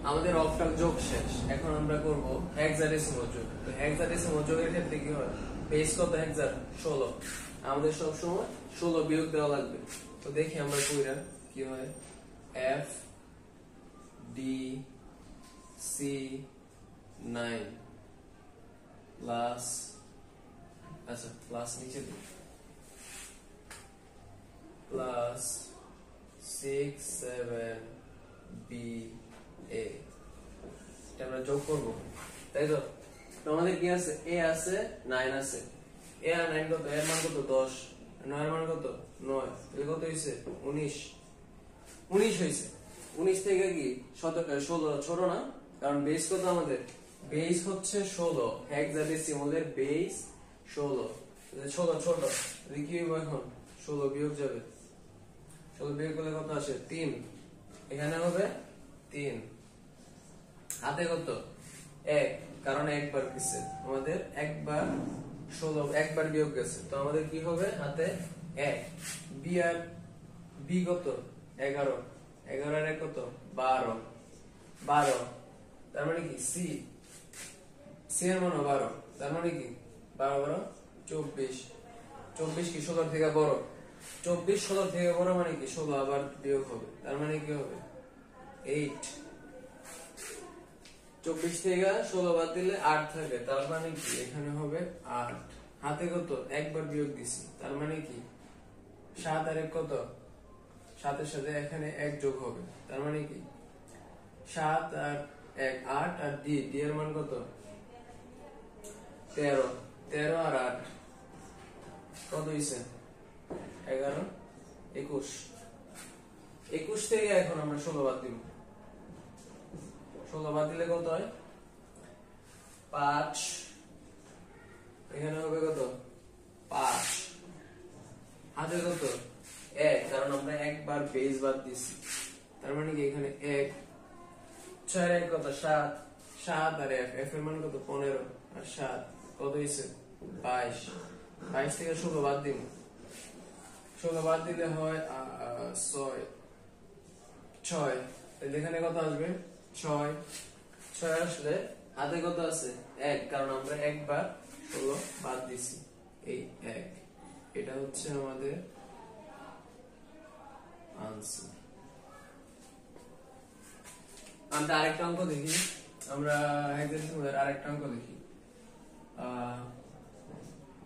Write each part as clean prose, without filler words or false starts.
আমাদের অক্টাল যোগ শেষ। এখন আমরা করব হেক্সাডেসিমাল যোগ। তো হেক্সাডেসিমাল যোগের ক্ষেত্রে কি হয়, বেস কত হেক্সার 16, আমাদের সব সময় 16 বিয়োগ দেওয়া লাগবে। তো দেখি আমরা কইরা কি হয়, f d c 9 প্লাস, আচ্ছা প্লাস নিচে দিই, প্লাস 6 7 b a, এটা আমরা যোগ করব, তাই তো? তো আমাদের কি আছে, a আছে 9 আছে, a আর 9 কত, এর মান কত 10, 9 এর মান কত 9, তাহলে কত হইছে 19, 19 হইছে। 19 থেকে কি 16 ছোট না, কারণ বেস কত আমাদের, বেস হচ্ছে 16, হেক্সাডেসিমালের বেস 16, 16 ছোট, তাহলে কি হইব এখন 16 বিয়োগ যাবে, 16 বিয়োগ করলে কত আসে 3, এখানে হবে 3, হাতে কত 1, কারণ একবার গেছে আমাদের, একবার 16 একবার বিয়োগ গেছে, তো আমাদের কি হবে হাতে 1, বি আর বি কত 11, 11 আর 1 কত 12, 12, তার মানে কি সি, সি এর মান 12, তার মানে কি 12 12 24, 24 কি 16 থেকে বড়, 24 16 থেকে বড় মানে কি 16 আবার বিয়োগ হবে, তার মানে কি হবে 8, 24 থেকে 16 বাদ দিলে 8 থাকে, তার মানে কি এখানে হবে 8, হাতে কত একবার বিয়োগ দিছি, তার মানে কি 7 আর 1 কত, 7 এর সাথে এখানে 1 যোগ হবে, তার মানে কি 7 আর 1 8, আর ডি এর মান কত 13, 13 আর 8 কত হইছে 11 21, 21 থেকে এখন আমরা 16 বাদ দিব, 16 বাদ দিলে কত হয় 5, এখানে হবে কত 5, হাতে কত 1, কারণ আমরা একবার বেস বাদ দিছি, তার মানে কি এখানে 1, 6 এর কত 7, 7 আর f এর মান কত 15 আর 7 কত হইছে 22, 22 থেকে 16 বাদ দিব, 16 বাদ দিলে হয় 6, তাহলে এখানে কত আসবে 6, 6 আসলে হাতে কত আছে 1, কারণ আমরা একবার 16 বাদ দিছি, এই 1, এটা হচ্ছে আমাদের আনসার। আমরা আরেকটা অঙ্ক দেখি, আমরা হেক্সাডেসিমালের আরেকটা অঙ্ক দেখি,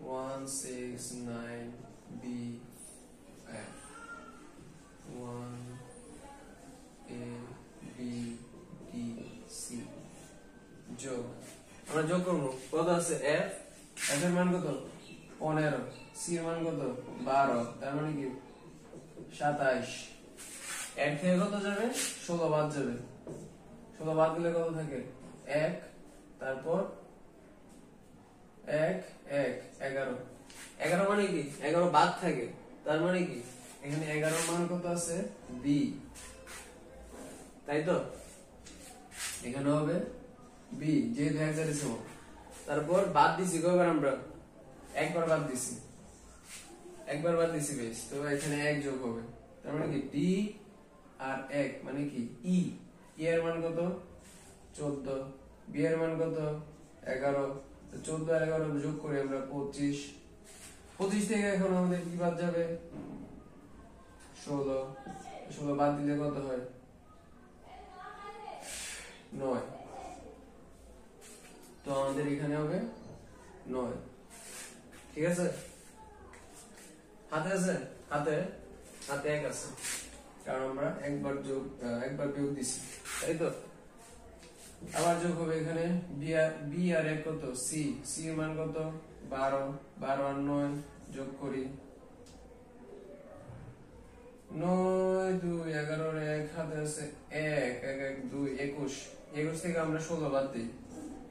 169 b f 1 a b d c যোগ, আমরা যোগ করব, কত আছে f, f এর মান কত 15, c এর মান কত 12, তার মানে কি 27, এক থেকে কত যাবে 16 বাদ যাবে, 16 বাদ দিলে কত থাকে 1, তারপর 1 1 11, 11 মানে কি 11 বাদ থাকে, তার মানে কি এখানে 11 মান কত আছে b, তাই তো এখানে হবে b, যেহেতু হেক্সাডেসিমাল, তারপর বাদ দিছি কয়বার আমরা, একবার বাদ দিছি, একবার বাদ দিছি বেশ, তো এখানে 1 যোগ হবে, তার মানে কি d আর 1 মানে কি e, e এর মান কত 14, b এর মান কত 11, তো 14 আর 11 যোগ করে আমরা 25, 25 থেকে এখন আমাদের কি বাদ যাবে 16, 16 বাদ দিলে কত হয় 9, তো আমাদের এখানে হবে 9, ঠিক আছে, হাতে আছে, হাতে 1 আছে, কারণ আমরা একবার বিয়োগ দিছি, তাই তো? আবার যোগ হবে এখানে b আর 1 কত c, c এর মান কত 12, 12 আর 9 যোগ করি, 9 2 11 আর 1, হাতে আছে 1 1 1 2 21, 21 থেকে আমরা 16 বাদ দিই,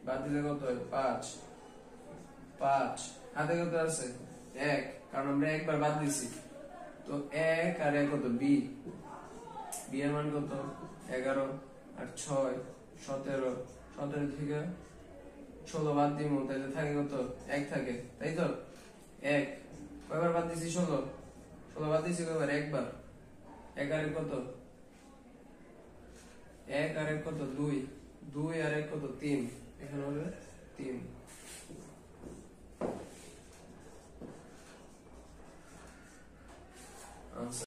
বাদ দিলে কত হয় 5, 5, হাতে কত আছে 1, কারণ আমরা একবার বাদ দিছি, তো 1 আর 1 কত b, b এর মান কত 11 আর 6 17, 17 থেকে 16 বাদ দিব, তাহলে থাকে কত 1 থাকে, তাই তো 1, কয়বার বাদ দিছি 16, 16 বাদ দিছি কয়বার, একবার, 11 কত 1 আর 1 কত 2 2 আর 1 কত 3 এখানে হবে 3